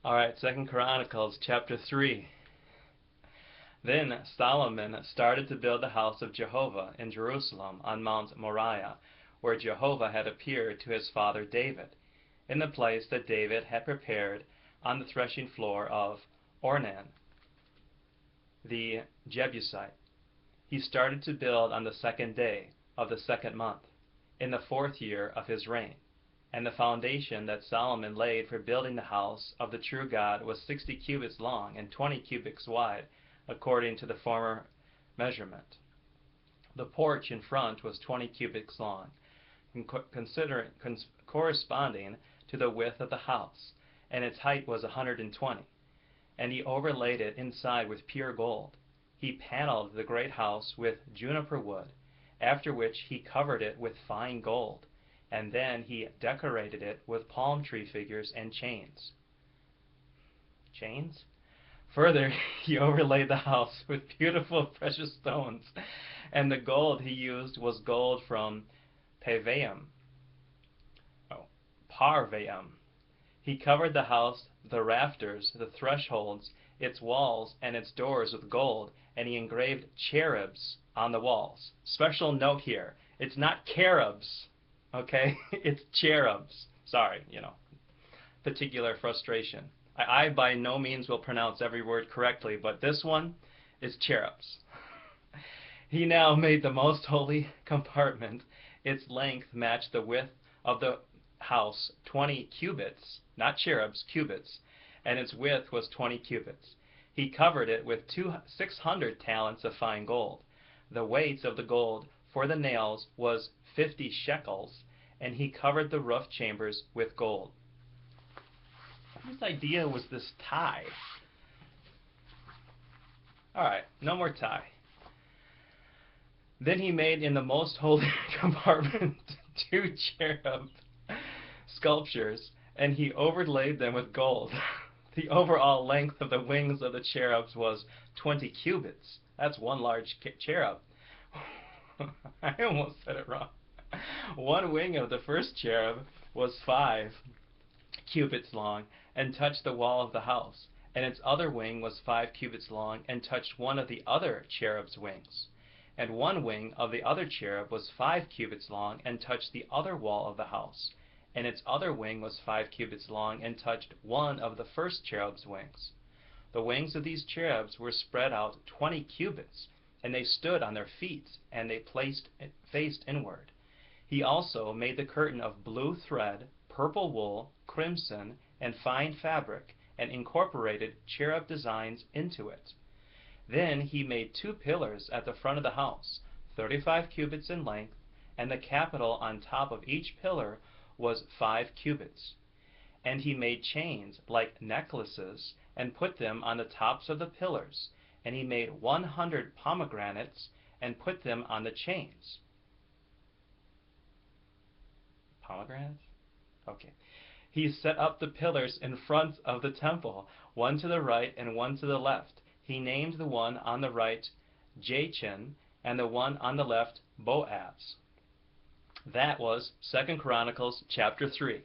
All right, Second Chronicles chapter 3. Then Solomon started to build the house of Jehovah in Jerusalem on Mount Moriah, where Jehovah had appeared to his father David, in the place that David had prepared on the threshing floor of Ornan, the Jebusite. He started to build on the 2nd day of the 2nd month, in the 4th year of his reign. And the foundation that Solomon laid for building the house of the true God was 60 cubits long and 20 cubits wide, according to the former measurement. The porch in front was 20 cubits long, corresponding to the width of the house, and its height was 120. And he overlaid it inside with pure gold. He paneled the great house with juniper wood, after which he covered it with fine gold, and then he decorated it with palm tree figures and chains. Chains? Further, he overlaid the house with beautiful precious stones, and the gold he used was gold from Parvaim. He covered the house, the rafters, the thresholds, its walls, and its doors with gold, and he engraved cherubs on the walls. Special note here, it's not cherubs, okay? It's cherubs. Sorry, particular frustration. I by no means will pronounce every word correctly, but this one is cherubs. He now made the most holy compartment. Its length matched the width of the house, 20 cubits, not cherubs, cubits, and its width was 20 cubits. He covered it with 600 talents of fine gold. The weight of the gold for the nails was 50 shekels, and he covered the roof chambers with gold. Whose idea was this tie? Alright, no more tie. Then he made in the most holy compartment 2 cherub sculptures, and he overlaid them with gold. The overall length of the wings of the cherubs was 20 cubits. That's one large cherub. I almost said it wrong. One wing of the first cherub was 5 cubits long and touched the wall of the house, and its other wing was 5 cubits long and touched one of the other cherub's wings. And one wing of the other cherub was 5 cubits long and touched the other wall of the house, and its other wing was 5 cubits long and touched one of the first cherub's wings. The wings of these cherubs were spread out 20 cubits, and they stood on their feet, and they faced inward. He also made the curtain of blue thread, purple wool, crimson, and fine fabric, and incorporated cherub designs into it. Then he made 2 pillars at the front of the house, 35 cubits in length, and the capital on top of each pillar was 5 cubits. And he made chains like necklaces and put them on the tops of the pillars, and he made 100 pomegranates and put them on the chains. Pomegranates? Okay. He set up the pillars in front of the temple, one to the right and one to the left. He named the one on the right Jachin and the one on the left Boaz. That was 2 Chronicles chapter 3.